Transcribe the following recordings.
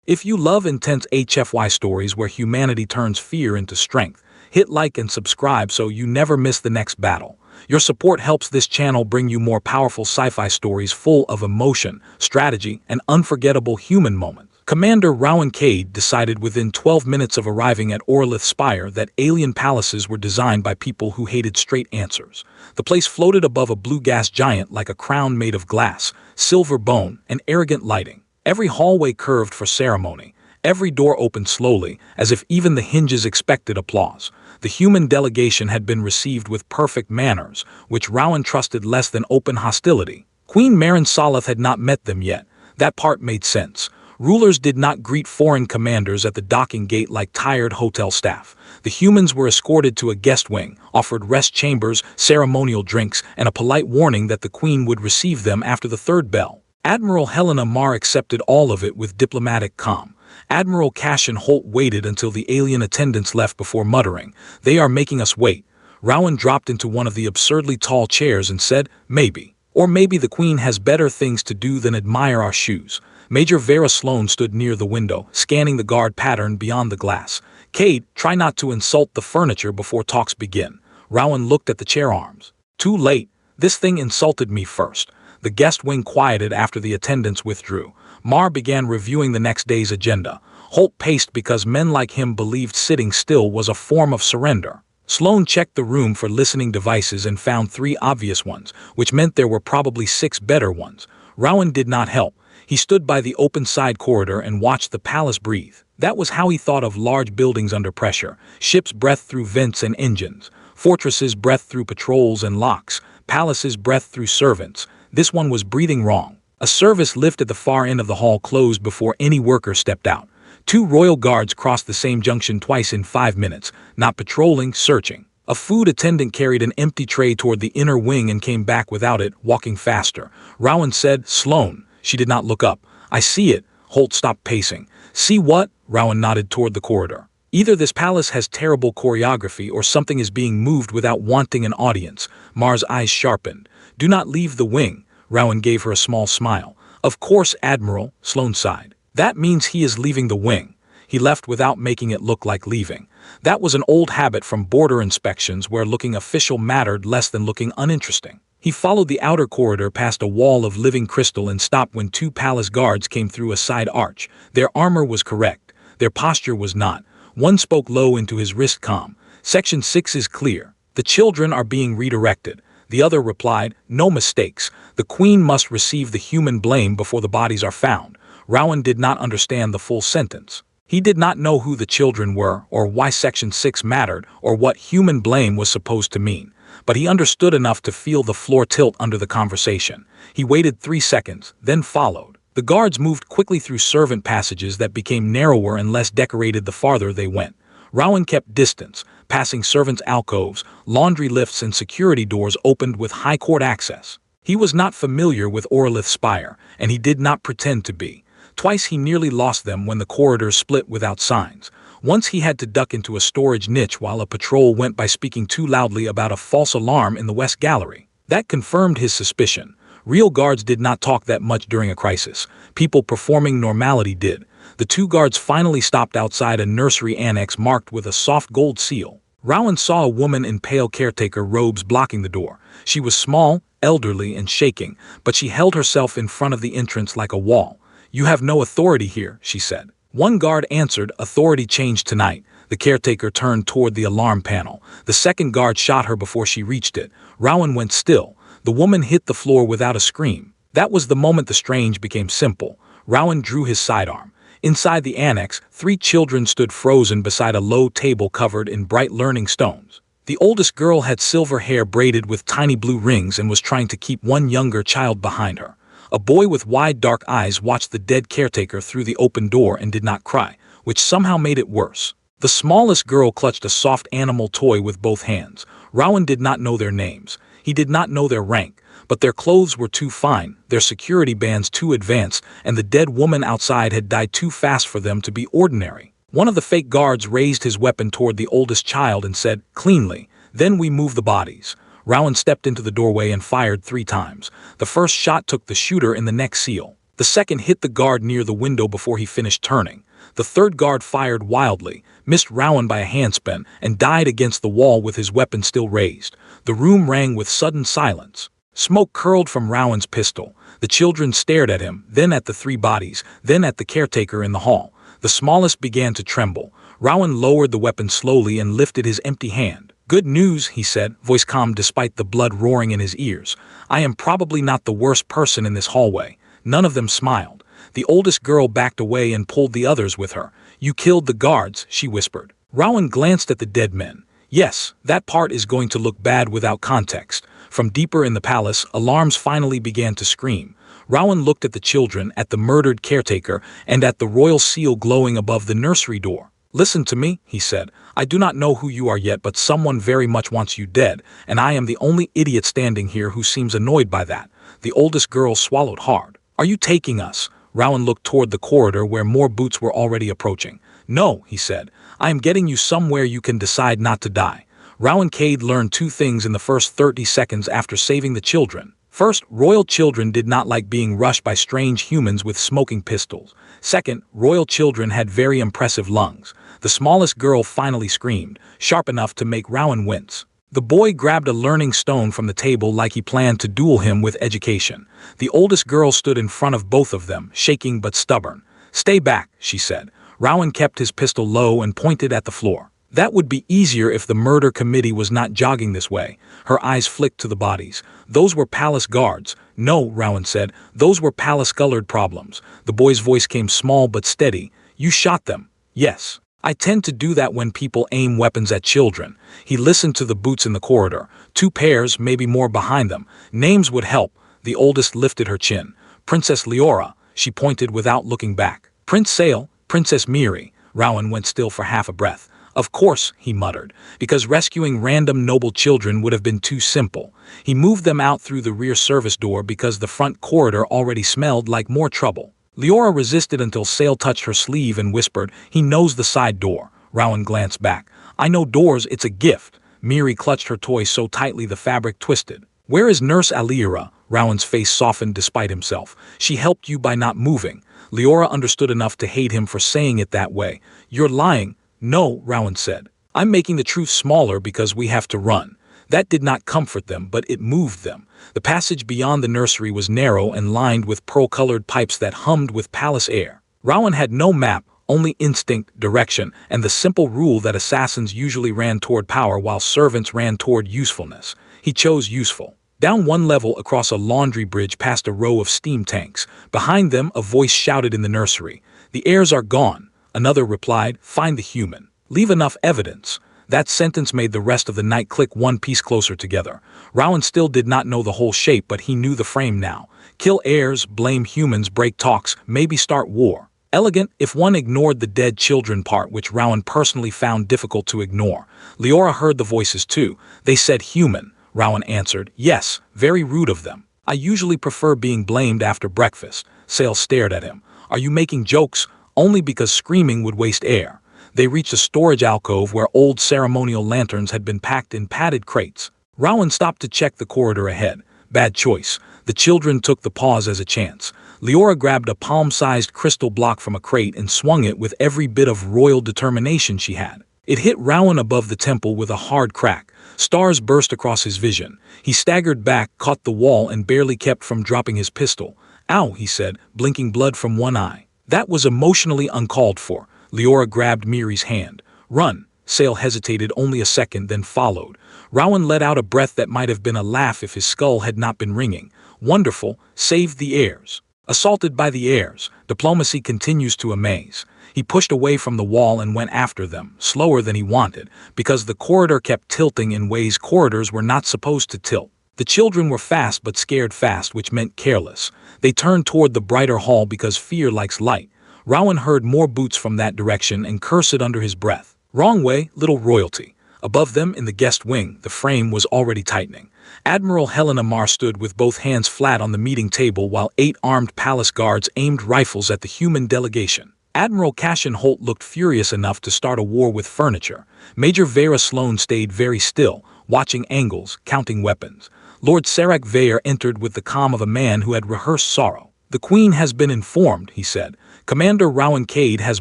If you love intense HFY stories where humanity turns fear into strength, hit like and subscribe so you never miss the next battle. Your support helps this channel bring you more powerful sci-fi stories full of emotion, strategy, and unforgettable human moments. Commander Rowan Cade decided within 12 minutes of arriving at Orlith Spire that alien palaces were designed by people who hated straight answers. The place floated above a blue gas giant like a crown made of glass, silver bone, and arrogant lighting. Every hallway curved for ceremony. Every door opened slowly, as if even the hinges expected applause. The human delegation had been received with perfect manners, which Rowan trusted less than open hostility. Queen Maren Soloth had not met them yet. That part made sense. Rulers did not greet foreign commanders at the docking gate like tired hotel staff. The humans were escorted to a guest wing, offered rest chambers, ceremonial drinks, and a polite warning that the queen would receive them after the third bell. Admiral Helena Marr accepted all of it with diplomatic calm. Admiral Cassian Holt waited until the alien attendants left before muttering, "They are making us wait." Rowan dropped into one of the absurdly tall chairs and said, "Maybe. Or maybe the queen has better things to do than admire our shoes." Major Vera Sloan stood near the window, scanning the guard pattern beyond the glass. "Cade, try not to insult the furniture before talks begin." Rowan looked at the chair arms. "Too late. This thing insulted me first." The guest wing quieted after the attendants withdrew. Marr began reviewing the next day's agenda. Holt paced because men like him believed sitting still was a form of surrender. Sloan checked the room for listening devices and found 3 obvious ones, which meant there were probably 6 better ones. Rowan did not help. He stood by the open side corridor and watched the palace breathe. That was how he thought of large buildings under pressure. Ships breathed through vents and engines. Fortresses breathed through patrols and locks. Palaces breathed through servants. This one was breathing wrong. A service lift at the far end of the hall closed before any worker stepped out. 2 royal guards crossed the same junction twice in 5 minutes, not patrolling, searching. A food attendant carried an empty tray toward the inner wing and came back without it, walking faster. Rowan said, "Sloan." She did not look up. "I see it." Holt stopped pacing. "See what?" Rowan nodded toward the corridor. "Either this palace has terrible choreography or something is being moved without wanting an audience." Marr's eyes sharpened. "Do not leave the wing." Rowan gave her a small smile. "Of course, Admiral," Sloan sighed. "That means he is leaving the wing." He left without making it look like leaving. That was an old habit from border inspections where looking official mattered less than looking uninteresting. He followed the outer corridor past a wall of living crystal and stopped when 2 palace guards came through a side arch. Their armor was correct. Their posture was not. One spoke low into his wrist comm. "Section 6 is clear. The children are being redirected." The other replied, "No mistakes. The queen must receive the human blame before the bodies are found." Rowan did not understand the full sentence. He did not know who the children were, or why Section 6 mattered, or what human blame was supposed to mean. But he understood enough to feel the floor tilt under the conversation. He waited 3 seconds, then followed. The guards moved quickly through servant passages that became narrower and less decorated the farther they went. Rowan kept distance, passing servants' alcoves, laundry lifts and security doors opened with high court access. He was not familiar with Orlith Spire, and he did not pretend to be. Twice he nearly lost them when the corridors split without signs. Once he had to duck into a storage niche while a patrol went by speaking too loudly about a false alarm in the West Gallery. That confirmed his suspicion. Real guards did not talk that much during a crisis. People performing normality did. The 2 guards finally stopped outside a nursery annex marked with a soft gold seal. Rowan saw a woman in pale caretaker robes blocking the door. She was small, elderly, and shaking, but she held herself in front of the entrance like a wall. "You have no authority here," she said. One guard answered, "Authority changed tonight." The caretaker turned toward the alarm panel. The second guard shot her before she reached it. Rowan went still. The woman hit the floor without a scream. That was the moment the strange became simple. Rowan drew his sidearm. Inside the annex, 3 children stood frozen beside a low table covered in bright learning stones. The oldest girl had silver hair braided with tiny blue rings and was trying to keep one younger child behind her. A boy with wide dark eyes watched the dead caretaker through the open door and did not cry, which somehow made it worse. The smallest girl clutched a soft animal toy with both hands. Rowan did not know their names. He did not know their rank, but their clothes were too fine, their security bands too advanced, and the dead woman outside had died too fast for them to be ordinary. One of the fake guards raised his weapon toward the oldest child and said, "Cleanly. Then we move the bodies." Rowan stepped into the doorway and fired 3 times. The first shot took the shooter in the neck seal. The second hit the guard near the window before he finished turning. The third guard fired wildly, missed Rowan by a handspin, and died against the wall with his weapon still raised. The room rang with sudden silence. Smoke curled from Rowan's pistol. The children stared at him, then at the three bodies, then at the caretaker in the hall. The smallest began to tremble. Rowan lowered the weapon slowly and lifted his empty hand. "Good news," he said, voice calm despite the blood roaring in his ears. "I am probably not the worst person in this hallway." None of them smiled. The oldest girl backed away and pulled the others with her. "You killed the guards," she whispered. Rowan glanced at the dead men. "Yes, that part is going to look bad without context." From deeper in the palace, alarms finally began to scream. Rowan looked at the children, at the murdered caretaker, and at the royal seal glowing above the nursery door. "Listen to me," he said. "I do not know who you are yet, but someone very much wants you dead, and I am the only idiot standing here who seems annoyed by that." The oldest girl swallowed hard. "Are you taking us?" Rowan looked toward the corridor where more boots were already approaching. "No," he said. "I am getting you somewhere you can decide not to die." Rowan Cade learned two things in the first 30 seconds after saving the children. First, royal children did not like being rushed by strange humans with smoking pistols. Second, royal children had very impressive lungs. The smallest girl finally screamed, sharp enough to make Rowan wince. The boy grabbed a learning stone from the table like he planned to duel him with education. The oldest girl stood in front of both of them, shaking but stubborn. "Stay back," she said. Rowan kept his pistol low and pointed at the floor. "That would be easier if the murder committee was not jogging this way." Her eyes flicked to the bodies. "Those were palace guards." "No," Rowan said. "Those were palace-colored problems." The boy's voice came small but steady. "You shot them." "Yes. I tend to do that when people aim weapons at children." He listened to the boots in the corridor. 2 pairs, maybe more behind them. Names would help. The oldest lifted her chin. "Princess Leora," she pointed without looking back. "Prince Sale, Princess Miri." Rowan went still for half a breath. "Of course," he muttered, because rescuing random noble children would have been too simple. He moved them out through the rear service door because the front corridor already smelled like more trouble. Leora resisted until Sale touched her sleeve and whispered, "He knows the side door." Rowan glanced back. "I know doors, it's a gift." Miri clutched her toy so tightly the fabric twisted. "Where is Nurse Aliera?" Rowan's face softened despite himself. "She helped you by not moving." Leora understood enough to hate him for saying it that way. "You're lying." "No," Rowan said. "I'm making the truth smaller because we have to run." That did not comfort them, but it moved them. The passage beyond the nursery was narrow and lined with pearl-colored pipes that hummed with palace air. Rowan had no map, only instinct, direction, and the simple rule that assassins usually ran toward power while servants ran toward usefulness. He chose useful. Down one level across a laundry bridge past a row of steam tanks. Behind them, a voice shouted in the nursery. "The heirs are gone." Another replied, "Find the human. Leave enough evidence." That sentence made the rest of the night click one piece closer together. Rowan still did not know the whole shape, but he knew the frame now. Kill heirs, blame humans, break talks, maybe start war. Elegant if one ignored the dead children part, which Rowan personally found difficult to ignore. Leora heard the voices too. They said human. Rowan answered, "Yes, very rude of them. I usually prefer being blamed after breakfast." Sale stared at him. "Are you making jokes?" "Only because screaming would waste air." They reached a storage alcove where old ceremonial lanterns had been packed in padded crates. Rowan stopped to check the corridor ahead. Bad choice. The children took the pause as a chance. Leora grabbed a palm-sized crystal block from a crate and swung it with every bit of royal determination she had. It hit Rowan above the temple with a hard crack. Stars burst across his vision. He staggered back, caught the wall, and barely kept from dropping his pistol. "Ow," he said, blinking blood from one eye. That was emotionally uncalled for. Leora grabbed Miri's hand. "Run." Sale hesitated only a second, then followed. Rowan let out a breath that might have been a laugh if his skull had not been ringing. Wonderful. Saved the heirs. Assaulted by the heirs. Diplomacy continues to amaze. He pushed away from the wall and went after them, slower than he wanted, because the corridor kept tilting in ways corridors were not supposed to tilt. The children were fast but scared fast, which meant careless. They turned toward the brighter hall because fear likes light. Rowan heard more boots from that direction and cursed under his breath. Wrong way, little royalty. Above them, in the guest wing, the frame was already tightening. Admiral Helena Mar stood with both hands flat on the meeting table while 8 armed palace guards aimed rifles at the human delegation. Admiral Cassian Holt looked furious enough to start a war with furniture. Major Vera Sloane stayed very still, watching angles, counting weapons. Lord Serac Vare entered with the calm of a man who had rehearsed sorrow. "The Queen has been informed," he said. "Commander Rowan Cade has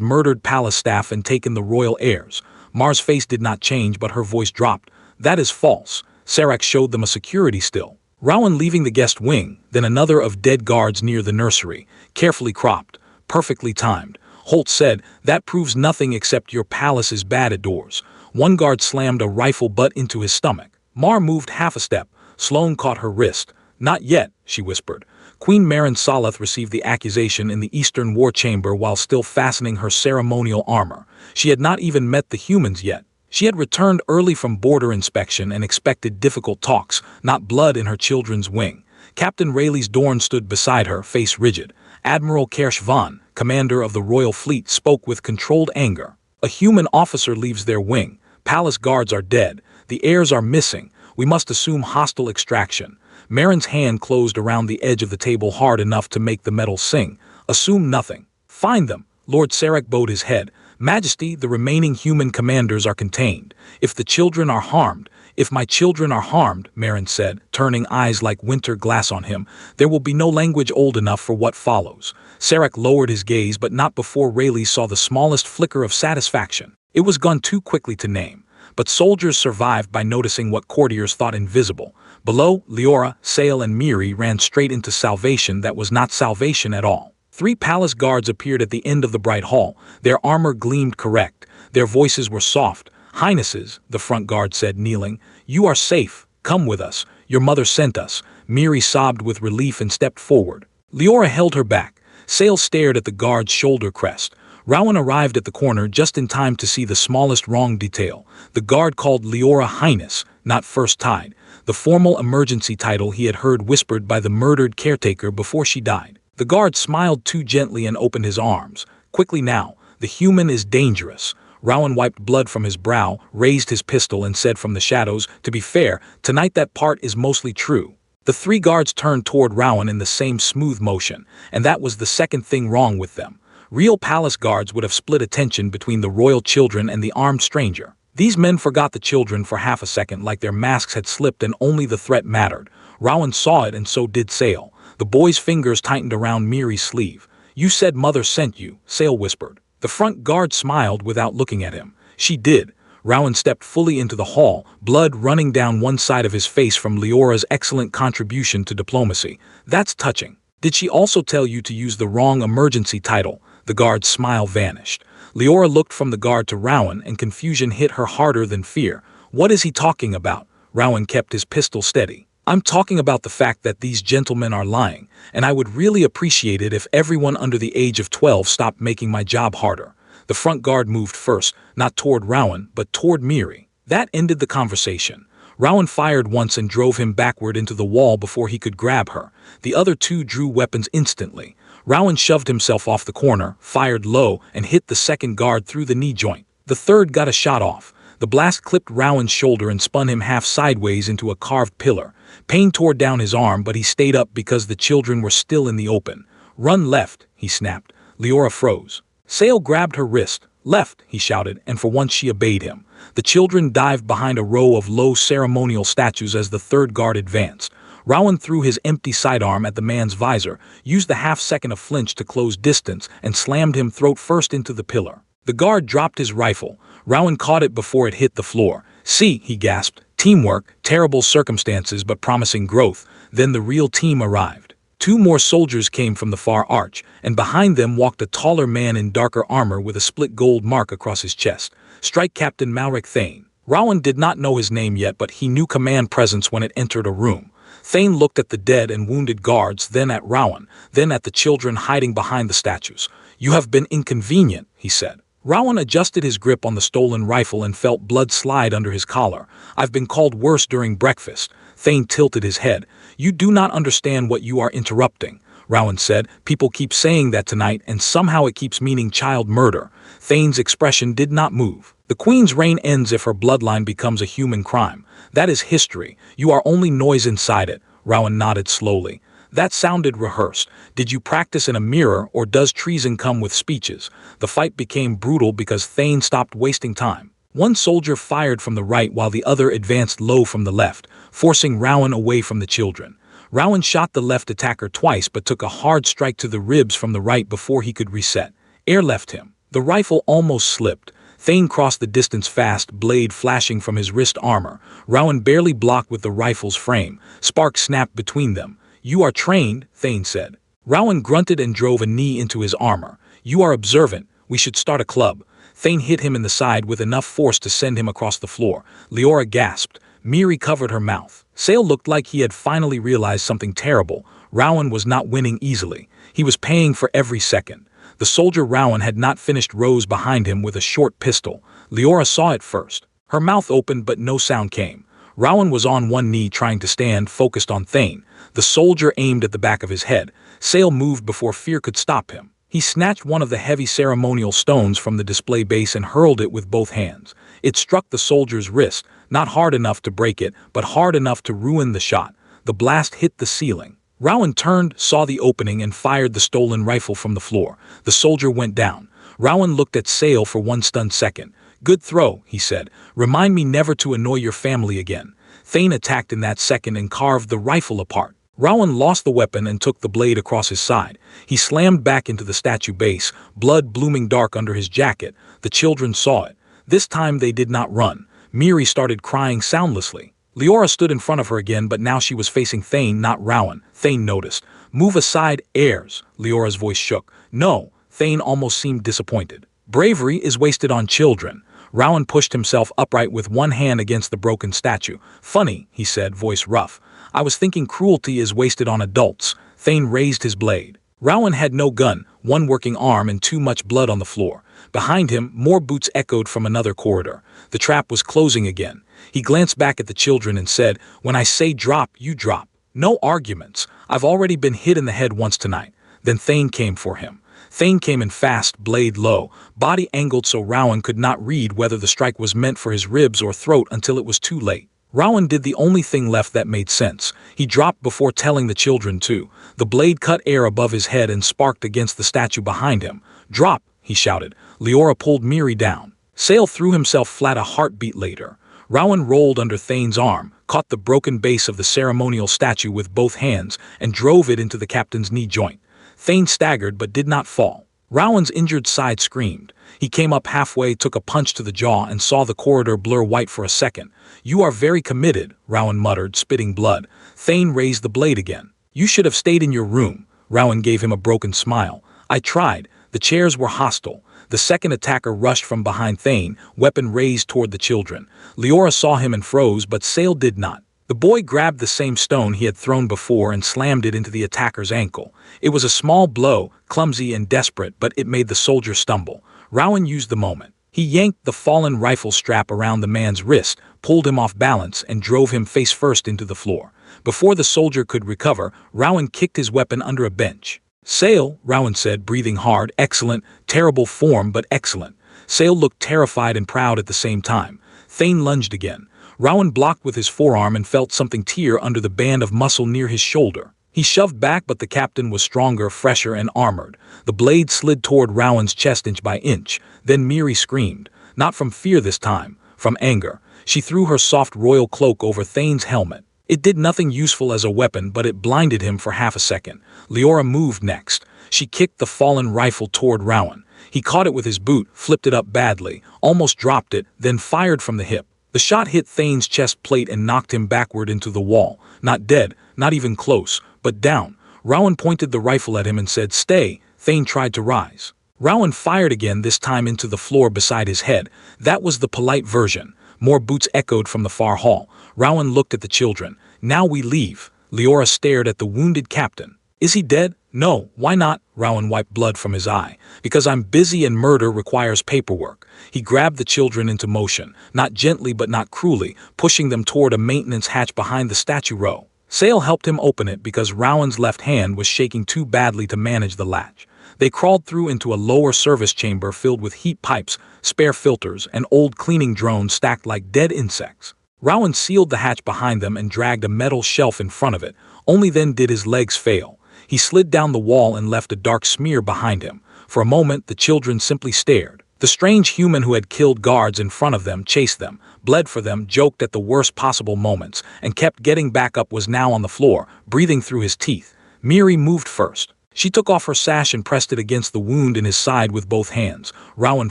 murdered palace staff and taken the royal heirs." Mar's face did not change, but her voice dropped. "That is false." Serac showed them a security still. Rowan leaving the guest wing, then another of dead guards near the nursery, carefully cropped, perfectly timed. Holt said, "That proves nothing except your palace is bad at doors." One guard slammed a rifle butt into his stomach. Mar moved half a step. Sloane caught her wrist. "Not yet," she whispered. Queen Maren Saloth received the accusation in the Eastern War Chamber while still fastening her ceremonial armor. She had not even met the humans yet. She had returned early from border inspection and expected difficult talks, not blood in her children's wing. Captain Rayleigh Dorn stood beside her, face rigid. Admiral Kersh Von, commander of the Royal Fleet, spoke with controlled anger. "A human officer leaves their wing. Palace guards are dead. The heirs are missing. We must assume hostile extraction." Maren's hand closed around the edge of the table hard enough to make the metal sing. "Assume nothing. Find them." Lord Serac bowed his head. "Majesty, the remaining human commanders are contained. If the children are harmed—" "If my children are harmed," Maren said, turning eyes like winter glass on him, "there will be no language old enough for what follows." Serac lowered his gaze, but not before Rayleigh saw the smallest flicker of satisfaction. It was gone too quickly to name. But soldiers survived by noticing what courtiers thought invisible. Below, Leora, Sale, and Miri ran straight into salvation that was not salvation at all. 3 palace guards appeared at the end of the bright hall. Their armor gleamed correct. Their voices were soft. "Highnesses," the front guard said, kneeling, "you are safe. Come with us. Your mother sent us." Miri sobbed with relief and stepped forward. Leora held her back. Sale stared at the guard's shoulder crest. Rowan arrived at the corner just in time to see the smallest wrong detail. The guard called Leora Highness, not First Tide, the formal emergency title he had heard whispered by the murdered caretaker before she died. The guard smiled too gently and opened his arms. "Quickly now, the human is dangerous." Rowan wiped blood from his brow, raised his pistol, and said from the shadows, "To be fair, tonight that part is mostly true." The 3 guards turned toward Rowan in the same smooth motion, and that was the second thing wrong with them. Real palace guards would have split attention between the royal children and the armed stranger. These men forgot the children for half a second, like their masks had slipped and only the threat mattered. Rowan saw it, and so did Sale. The boy's fingers tightened around Miri's sleeve. "You said Mother sent you," Sale whispered. The front guard smiled without looking at him. "She did." Rowan stepped fully into the hall, blood running down one side of his face from Leora's excellent contribution to diplomacy. "That's touching." "Did she also tell you to use the wrong emergency title?" The guard's smile vanished. Leora looked from the guard to Rowan, and confusion hit her harder than fear. "What is he talking about?" Rowan kept his pistol steady. "I'm talking about the fact that these gentlemen are lying, and I would really appreciate it if everyone under the age of 12 stopped making my job harder." The front guard moved first, not toward Rowan, but toward Miri. That ended the conversation. Rowan fired once and drove him backward into the wall before he could grab her. The other 2 drew weapons instantly. Rowan shoved himself off the corner, fired low, and hit the second guard through the knee joint. The third got a shot off. The blast clipped Rowan's shoulder and spun him half sideways into a carved pillar. Pain tore down his arm, but he stayed up because the children were still in the open. "Run left," he snapped. Leora froze. Sale grabbed her wrist. "Left," he shouted, and for once she obeyed him. The children dived behind a row of low ceremonial statues as the third guard advanced. Rowan threw his empty sidearm at the man's visor, used the half-second of flinch to close distance, and slammed him throat first into the pillar. The guard dropped his rifle. Rowan caught it before it hit the floor. "See," he gasped. "Teamwork, terrible circumstances but promising growth." Then the real team arrived. 2 more soldiers came from the far arch, and behind them walked a taller man in darker armor with a split gold mark across his chest. Strike Captain Malric Thane. Rowan did not know his name yet, but he knew command presence when it entered a room. Thane looked at the dead and wounded guards, then at Rowan, then at the children hiding behind the statues. "You have been inconvenient," he said. Rowan adjusted his grip on the stolen rifle and felt blood slide under his collar. "I've been called worse during breakfast." Thane tilted his head. "You do not understand what you are interrupting," Rowan said. "People keep saying that tonight, and somehow it keeps meaning child murder." Thane's expression did not move. "The Queen's reign ends if her bloodline becomes a human crime. That is history. You are only noise inside it." Rowan nodded slowly. "That sounded rehearsed. Did you practice in a mirror, or does treason come with speeches?" The fight became brutal because Thane stopped wasting time. One soldier fired from the right while the other advanced low from the left, forcing Rowan away from the children. Rowan shot the left attacker twice but took a hard strike to the ribs from the right before he could reset. Air left him. The rifle almost slipped. Thane crossed the distance fast, blade flashing from his wrist armor. Rowan barely blocked with the rifle's frame. Sparks snapped between them. "You are trained," Thane said. Rowan grunted and drove a knee into his armor. "You are observant. We should start a club." Thane hit him in the side with enough force to send him across the floor. Leora gasped. Miri covered her mouth. Sale looked like he had finally realized something terrible. Rowan was not winning easily. He was paying for every second. The soldier Rowan had not finished rose behind him with a short pistol. Leora saw it first. Her mouth opened but no sound came. Rowan was on one knee trying to stand, focused on Thane. The soldier aimed at the back of his head. Sale moved before fear could stop him. He snatched one of the heavy ceremonial stones from the display base and hurled it with both hands. It struck the soldier's wrist, not hard enough to break it, but hard enough to ruin the shot. The blast hit the ceiling. Rowan turned, saw the opening, and fired the stolen rifle from the floor. The soldier went down. Rowan looked at Sale for one stunned second. "Good throw," he said. "Remind me never to annoy your family again." Thane attacked in that second and carved the rifle apart. Rowan lost the weapon and took the blade across his side. He slammed back into the statue base, blood blooming dark under his jacket. The children saw it. This time they did not run. Miri started crying soundlessly. Leora stood in front of her again, but now she was facing Thane, not Rowan. Thane noticed. "Move aside, heirs." Leora's voice shook. "No." Thane almost seemed disappointed. "Bravery is wasted on children." Rowan pushed himself upright with one hand against the broken statue. "Funny," he said, voice rough. "I was thinking cruelty is wasted on adults." Thane raised his blade. Rowan had no gun, one working arm, and too much blood on the floor. Behind him, more boots echoed from another corridor. The trap was closing again. He glanced back at the children and said, "When I say drop, you drop. No arguments. I've already been hit in the head once tonight." Then Thane came for him. Thane came in fast, blade low, body angled so Rowan could not read whether the strike was meant for his ribs or throat until it was too late. Rowan did the only thing left that made sense. He dropped before telling the children to. The blade cut air above his head and sparked against the statue behind him. "Drop," he shouted. Leora pulled Miri down. Sale threw himself flat a heartbeat later. Rowan rolled under Thane's arm, caught the broken base of the ceremonial statue with both hands, and drove it into the captain's knee joint. Thane staggered but did not fall. Rowan's injured side screamed. He came up halfway, took a punch to the jaw, and saw the corridor blur white for a second. "You are very committed," Rowan muttered, spitting blood. Thane raised the blade again. "You should have stayed in your room." Rowan gave him a broken smile. "I tried." The chairs were hostile. The second attacker rushed from behind Thane, weapon raised toward the children. Leora saw him and froze, but Sale did not. The boy grabbed the same stone he had thrown before and slammed it into the attacker's ankle. It was a small blow, clumsy and desperate, but it made the soldier stumble. Rowan used the moment. He yanked the fallen rifle strap around the man's wrist, pulled him off balance, and drove him face first into the floor. Before the soldier could recover, Rowan kicked his weapon under a bench. "Sale," Rowan said, breathing hard. "Excellent. Terrible form, but excellent." Sale looked terrified and proud at the same time. Thane lunged again. Rowan blocked with his forearm and felt something tear under the band of muscle near his shoulder. He shoved back, but the captain was stronger, fresher, and armored. The blade slid toward Rowan's chest inch by inch. Then Miri screamed. Not from fear this time, from anger. She threw her soft royal cloak over Thane's helmet. It did nothing useful as a weapon, but it blinded him for half a second. Leora moved next. She kicked the fallen rifle toward Rowan. He caught it with his boot, flipped it up badly, almost dropped it, then fired from the hip. The shot hit Thane's chest plate and knocked him backward into the wall. Not dead, not even close, but down. Rowan pointed the rifle at him and said, "Stay." Thane tried to rise. Rowan fired again, this time into the floor beside his head. That was the polite version. More boots echoed from the far hall. Rowan looked at the children. "Now we leave." Leora stared at the wounded captain. "Is he dead?" "No, why not?" Rowan wiped blood from his eye. "Because I'm busy and murder requires paperwork." He grabbed the children into motion, not gently but not cruelly, pushing them toward a maintenance hatch behind the statue row. Sale helped him open it because Rowan's left hand was shaking too badly to manage the latch. They crawled through into a lower service chamber filled with heat pipes, spare filters, and old cleaning drones stacked like dead insects. Rowan sealed the hatch behind them and dragged a metal shelf in front of it. Only then did his legs fail. He slid down the wall and left a dark smear behind him. For a moment, the children simply stared. The strange human who had killed guards in front of them chased them, bled for them, joked at the worst possible moments, and kept getting back up was now on the floor, breathing through his teeth. Miri moved first. She took off her sash and pressed it against the wound in his side with both hands. Rowan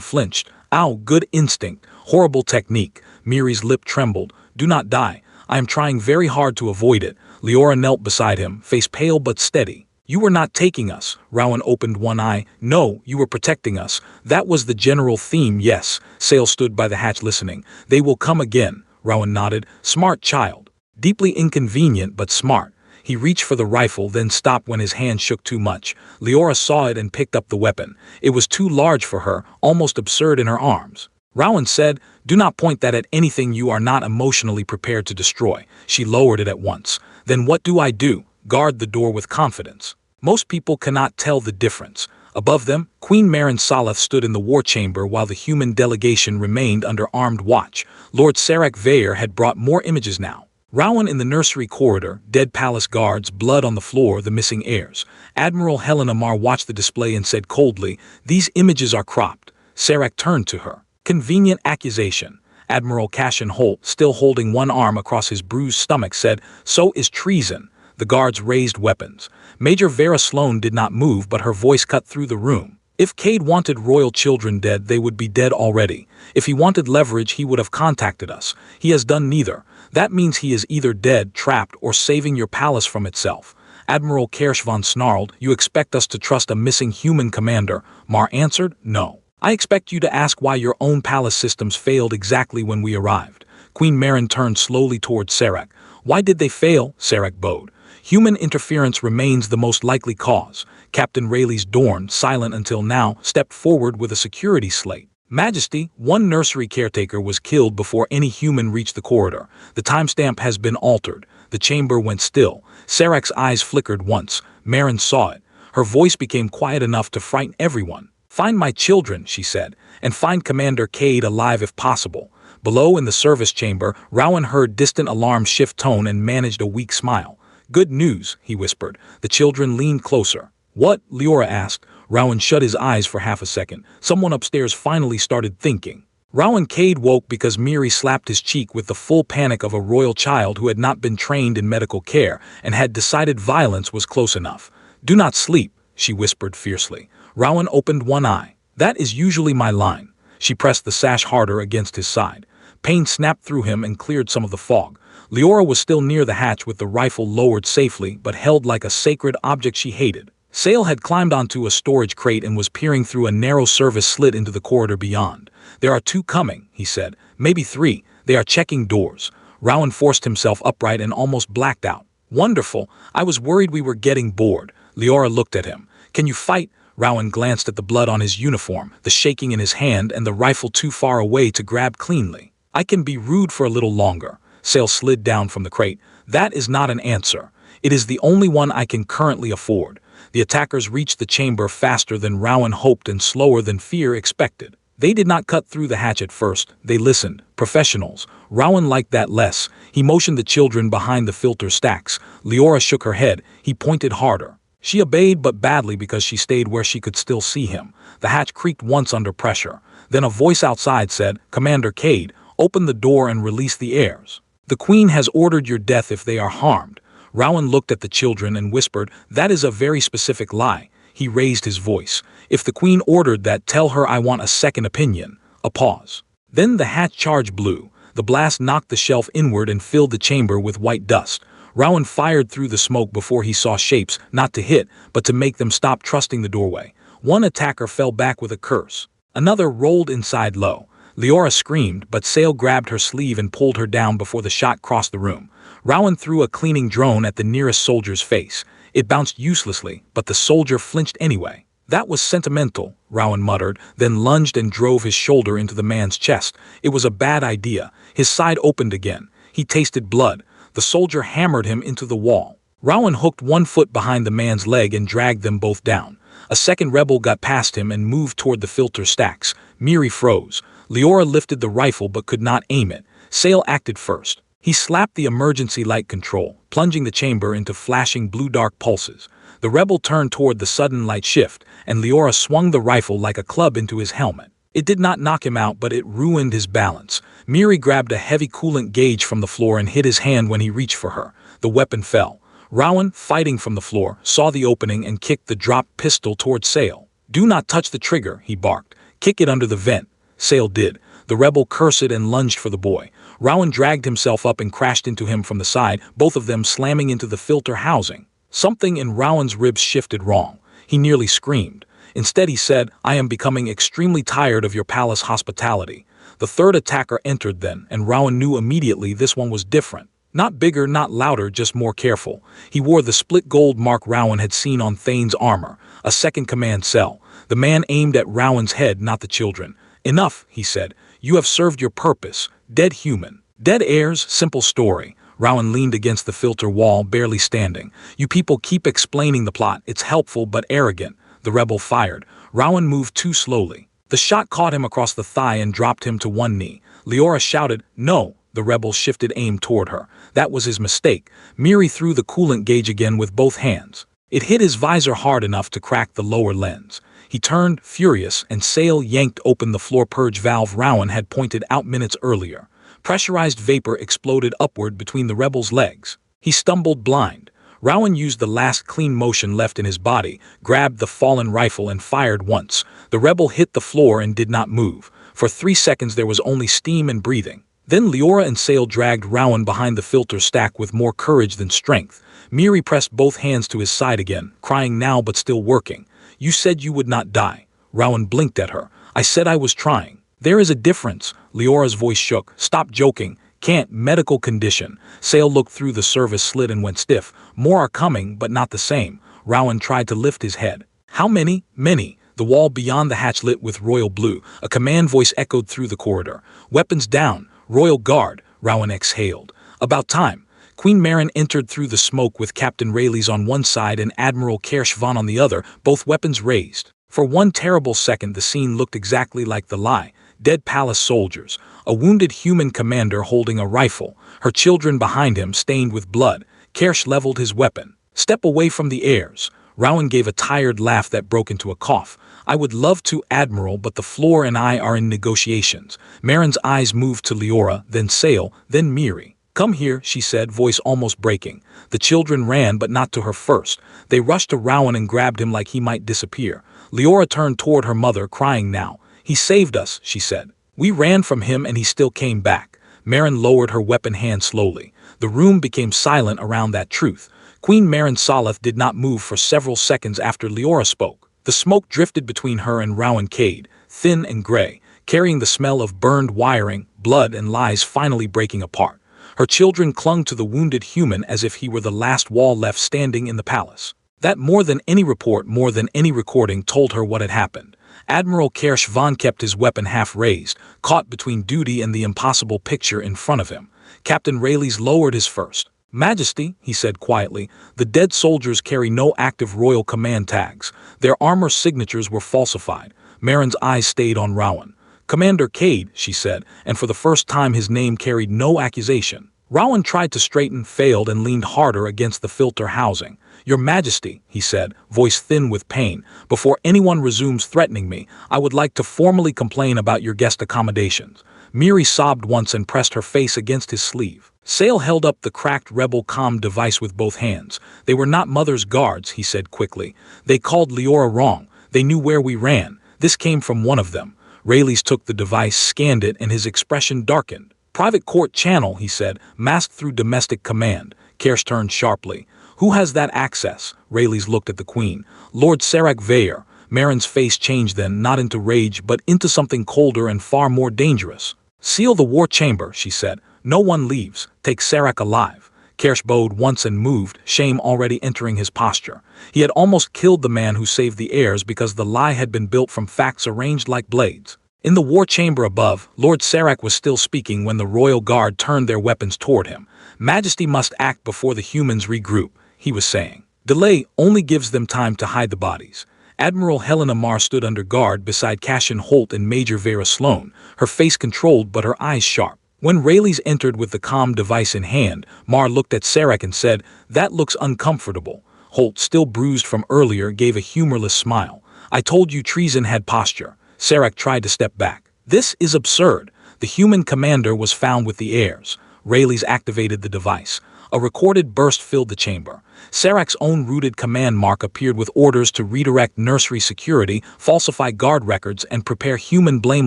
flinched. Ow, good instinct. Horrible technique. Miri's lip trembled. Do not die. I am trying very hard to avoid it. Leora knelt beside him, face pale but steady. You were not taking us. Rowan opened one eye. No, you were protecting us. That was the general theme, yes. Sale stood by the hatch listening. They will come again. Rowan nodded. Smart child. Deeply inconvenient but smart. He reached for the rifle, then stopped when his hand shook too much. Leora saw it and picked up the weapon. It was too large for her, almost absurd in her arms. Rowan said, do not point that at anything you are not emotionally prepared to destroy. She lowered it at once. Then what do I do? Guard the door with confidence. Most people cannot tell the difference. Above them, Queen Maren Saleth stood in the war chamber while the human delegation remained under armed watch. Lord Sarak Vayer had brought more images now. Rowan in the nursery corridor, dead palace guards, blood on the floor, the missing heirs. Admiral Helena Mar watched the display and said coldly, these images are cropped. Sarak turned to her. Convenient accusation. Admiral Cashin Holt, still holding one arm across his bruised stomach, said, so is treason. The guards raised weapons. Major Vera Sloane did not move, but her voice cut through the room. If Cade wanted royal children dead, they would be dead already. If he wanted leverage, he would have contacted us. He has done neither. That means he is either dead, trapped, or saving your palace from itself. Admiral Kershvan snarled, you expect us to trust a missing human commander? Mar answered, no. I expect you to ask why your own palace systems failed exactly when we arrived. Queen Maren turned slowly toward Sarak. Why did they fail? Sarak bowed. Human interference remains the most likely cause. Captain Rayleigh's Dorn, silent until now, stepped forward with a security slate. Majesty, one nursery caretaker was killed before any human reached the corridor. The timestamp has been altered. The chamber went still. Sarak's eyes flickered once. Maren saw it. Her voice became quiet enough to frighten everyone. Find my children, she said, and find Commander Cade alive if possible. Below in the service chamber, Rowan heard distant alarms shift tone and managed a weak smile. Good news, he whispered. The children leaned closer. What? Leora asked. Rowan shut his eyes for half a second. Someone upstairs finally started thinking. Rowan Cade woke because Miri slapped his cheek with the full panic of a royal child who had not been trained in medical care and had decided violence was close enough. Do not sleep, she whispered fiercely. Rowan opened one eye. That is usually my line. She pressed the sash harder against his side. Pain snapped through him and cleared some of the fog. Leora was still near the hatch with the rifle lowered safely but held like a sacred object she hated. Sale had climbed onto a storage crate and was peering through a narrow service slit into the corridor beyond. There are two coming, he said. Maybe three. They are checking doors. Rowan forced himself upright and almost blacked out. Wonderful. I was worried we were getting bored. Leora looked at him. Can you fight? Rowan glanced at the blood on his uniform, the shaking in his hand, and the rifle too far away to grab cleanly. I can be rude for a little longer. Sale slid down from the crate. That is not an answer. It is the only one I can currently afford. The attackers reached the chamber faster than Rowan hoped and slower than fear expected. They did not cut through the hatch at first. They listened. Professionals. Rowan liked that less. He motioned the children behind the filter stacks. Leora shook her head. He pointed harder. She obeyed, but badly because she stayed where she could still see him. The hatch creaked once under pressure. Then a voice outside said, Commander Cade, open the door and release the heirs. The Queen has ordered your death if they are harmed. Rowan looked at the children and whispered, that is a very specific lie. He raised his voice. If the Queen ordered that, tell her I want a second opinion. A pause. Then the hatch charge blew. The blast knocked the shelf inward and filled the chamber with white dust. Rowan fired through the smoke before he saw shapes, not to hit, but to make them stop trusting the doorway. One attacker fell back with a curse. Another rolled inside low. Leora screamed, but Sale grabbed her sleeve and pulled her down before the shot crossed the room. Rowan threw a cleaning drone at the nearest soldier's face. It bounced uselessly, but the soldier flinched anyway. That was sentimental, Rowan muttered, then lunged and drove his shoulder into the man's chest. It was a bad idea. His side opened again. He tasted blood. The soldier hammered him into the wall. Rowan hooked one foot behind the man's leg and dragged them both down. A second rebel got past him and moved toward the filter stacks. Miri froze. Leora lifted the rifle but could not aim it. Sale acted first. He slapped the emergency light control, plunging the chamber into flashing blue-dark pulses. The rebel turned toward the sudden light shift, and Leora swung the rifle like a club into his helmet. It did not knock him out, but it ruined his balance. Miri grabbed a heavy coolant gauge from the floor and hit his hand when he reached for her. The weapon fell. Rowan, fighting from the floor, saw the opening and kicked the dropped pistol towards Sale. "Do not touch the trigger," he barked. "Kick it under the vent." Sale did. The rebel cursed and lunged for the boy. Rowan dragged himself up and crashed into him from the side, both of them slamming into the filter housing. Something in Rowan's ribs shifted wrong. He nearly screamed. Instead he said, "I am becoming extremely tired of your palace hospitality." The third attacker entered then, and Rowan knew immediately this one was different. Not bigger, not louder, just more careful. He wore the split gold mark Rowan had seen on Thane's armor, a second command cell. The man aimed at Rowan's head, not the children. "Enough," he said. "You have served your purpose. Dead human. Dead heirs, simple story." Rowan leaned against the filter wall, barely standing. "You people keep explaining the plot. It's helpful but arrogant." The rebel fired. Rowan moved too slowly. The shot caught him across the thigh and dropped him to one knee. Leora shouted, "No!" The rebel shifted aim toward her. That was his mistake. Miri threw the coolant gauge again with both hands. It hit his visor hard enough to crack the lower lens. He turned, furious, and Sale yanked open the floor purge valve Rowan had pointed out minutes earlier. Pressurized vapor exploded upward between the rebel's legs. He stumbled blind. Rowan used the last clean motion left in his body, grabbed the fallen rifle and fired once. The rebel hit the floor and did not move. For 3 seconds there was only steam and breathing. Then Leora and Sale dragged Rowan behind the filter stack with more courage than strength. Miri pressed both hands to his side again, crying now but still working. "You said you would not die." Rowan blinked at her. "I said I was trying." "There is a difference." Leora's voice shook. "Stop joking. Can't. Medical condition." Sale looked through the service slit and went stiff. "More are coming, but not the same." Rowan tried to lift his head. "How many?" "Many." The wall beyond the hatch lit with royal blue. A command voice echoed through the corridor. "Weapons down. Royal Guard." Rowan exhaled. "About time." Queen Maren entered through the smoke with Captain Rayleigh on one side and Admiral Kershvan on the other, both weapons raised. For one terrible second the scene looked exactly like the lie. Dead palace soldiers. A wounded human commander holding a rifle. Her children behind him stained with blood. Kersh leveled his weapon. "Step away from the heirs." Rowan gave a tired laugh that broke into a cough. "I would love to, Admiral, but the floor and I are in negotiations." Maren's eyes moved to Leora, then Sale, then Miri. "Come here," she said, voice almost breaking. The children ran, but not to her first. They rushed to Rowan and grabbed him like he might disappear. Leora turned toward her mother, crying now. "He saved us," she said. "We ran from him and he still came back." Maren lowered her weapon hand slowly. The room became silent around that truth. Queen Maren Saloth did not move for several seconds after Leora spoke. The smoke drifted between her and Rowan Cade, thin and gray, carrying the smell of burned wiring, blood and lies finally breaking apart. Her children clung to the wounded human as if he were the last wall left standing in the palace. That more than any report, more than any recording told her what had happened. Admiral Kershvan kept his weapon half raised, caught between duty and the impossible picture in front of him. Captain Rayleigh lowered his first. "Majesty," he said quietly, "the dead soldiers carry no active royal command tags. Their armor signatures were falsified." Maren's eyes stayed on Rowan. "Commander Cade," she said, and for the first time his name carried no accusation. Rowan tried to straighten, failed, and leaned harder against the filter housing. "Your Majesty," he said, voice thin with pain, "before anyone resumes threatening me, I would like to formally complain about your guest accommodations." Miri sobbed once and pressed her face against his sleeve. Sale held up the cracked rebel comm device with both hands. "They were not Mother's guards," he said quickly. "They called Leora wrong. They knew where we ran. This came from one of them." Rayleigh took the device, scanned it, and his expression darkened. "Private court channel," he said, "masked through domestic command." Kersh turned sharply. "Who has that access?" Rayleigh looked at the Queen. "Lord Serac Vayer." Maren's face changed then, not into rage, but into something colder and far more dangerous. "Seal the war chamber," she said. "No one leaves. Take Serac alive." Kersh bowed once and moved, shame already entering his posture. He had almost killed the man who saved the heirs because the lie had been built from facts arranged like blades. In the war chamber above, Lord Serac was still speaking when the royal guard turned their weapons toward him. "Majesty must act before the humans regroup," he was saying. "Delay only gives them time to hide the bodies." Admiral Helena Mar stood under guard beside Cassian Holt and Major Vera Sloane, her face controlled but her eyes sharp. When Rayleigh entered with the comm device in hand, Mar looked at Serac and said, "That looks uncomfortable." Holt, still bruised from earlier, gave a humorless smile. "I told you treason had posture." Sarek tried to step back. This is absurd. The human commander was found with the heirs. Rayleigh's activated the device. A recorded burst filled the chamber. Sarek's own rooted command mark appeared with orders to redirect nursery security, falsify guard records, and prepare human blame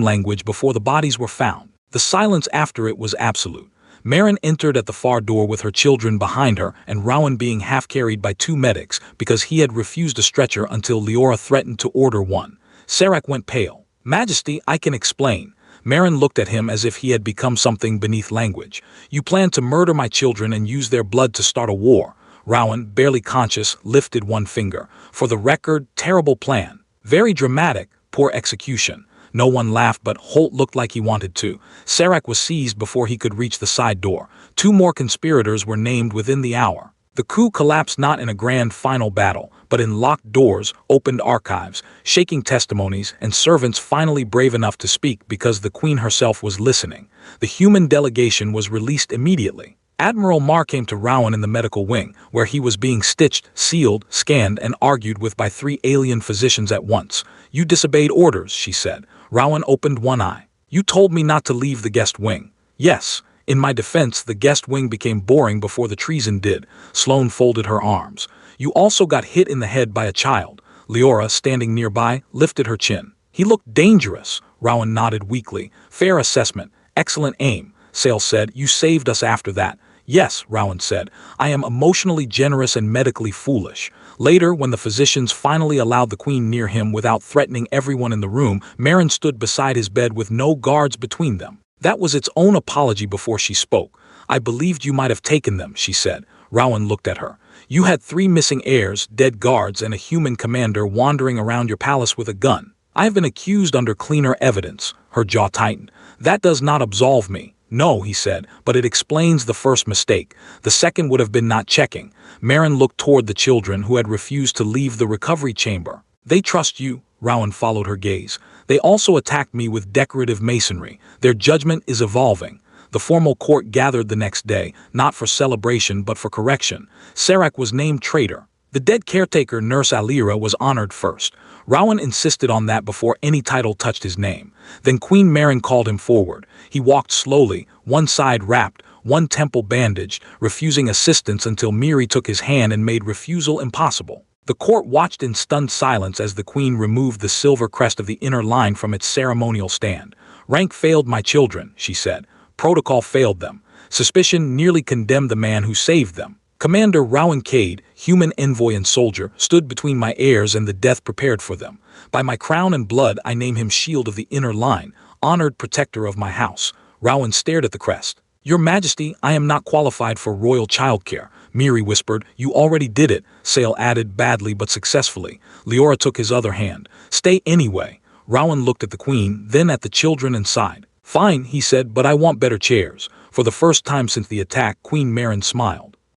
language before the bodies were found. The silence after it was absolute. Merrin entered at the far door with her children behind her and Rowan being half-carried by 2 medics because he had refused a stretcher until Leora threatened to order one. Sarek went pale. "Majesty, I can explain." Merrin looked at him as if he had become something beneath language. "You plan to murder my children and use their blood to start a war." Rowan, barely conscious, lifted one finger. "For the record, terrible plan. Very dramatic, poor execution." No one laughed, but Holt looked like he wanted to. Sarek was seized before he could reach the side door. 2 more conspirators were named within the hour. The coup collapsed not in a grand final battle, but in locked doors, opened archives, shaking testimonies, and servants finally brave enough to speak because the Queen herself was listening. The human delegation was released immediately. Admiral Marr came to Rowan in the medical wing, where he was being stitched, sealed, scanned, and argued with by 3 alien physicians at once. "You disobeyed orders," she said. Rowan opened one eye. "You told me not to leave the guest wing." "Yes. In my defense, the guest wing became boring before the treason did." Sloane folded her arms. "You also got hit in the head by a child." Leora, standing nearby, lifted her chin. "He looked dangerous." Rowan nodded weakly. "Fair assessment. Excellent aim." Sale said, "You saved us after that." "Yes," Rowan said. "I am emotionally generous and medically foolish." Later, when the physicians finally allowed the Queen near him without threatening everyone in the room, Merrin stood beside his bed with no guards between them. That was its own apology before she spoke. "I believed you might have taken them," she said. Rowan looked at her. "You had 3 missing heirs, dead guards, and a human commander wandering around your palace with a gun. I have been accused under cleaner evidence." Her jaw tightened. "That does not absolve me." "No," he said, "but it explains the first mistake. The second would have been not checking." Merrin looked toward the children who had refused to leave the recovery chamber. "They trust you." Rowan followed her gaze. "They also attacked me with decorative masonry. Their judgment is evolving." The formal court gathered the next day, not for celebration but for correction. Sarek was named traitor. The dead caretaker Nurse Alira was honored first. Rowan insisted on that before any title touched his name. Then Queen Merrin called him forward. He walked slowly, one side wrapped, one temple bandaged, refusing assistance until Miri took his hand and made refusal impossible. The court watched in stunned silence as the Queen removed the silver crest of the inner line from its ceremonial stand. "Rank failed my children," she said. "Protocol failed them. Suspicion nearly condemned the man who saved them. Commander Rowan Cade, human envoy and soldier, stood between my heirs and the death prepared for them. By my crown and blood I name him Shield of the Inner Line, honored protector of my house." Rowan stared at the crest. "Your Majesty, I am not qualified for royal childcare." Miri whispered. "You already did it," Sale added, badly but successfully. Leora took his other hand. "Stay anyway." Rowan looked at the Queen, then at the children and sighed. "Fine," he said, "but I want better chairs." For the first time since the attack, Queen Merrin smiled.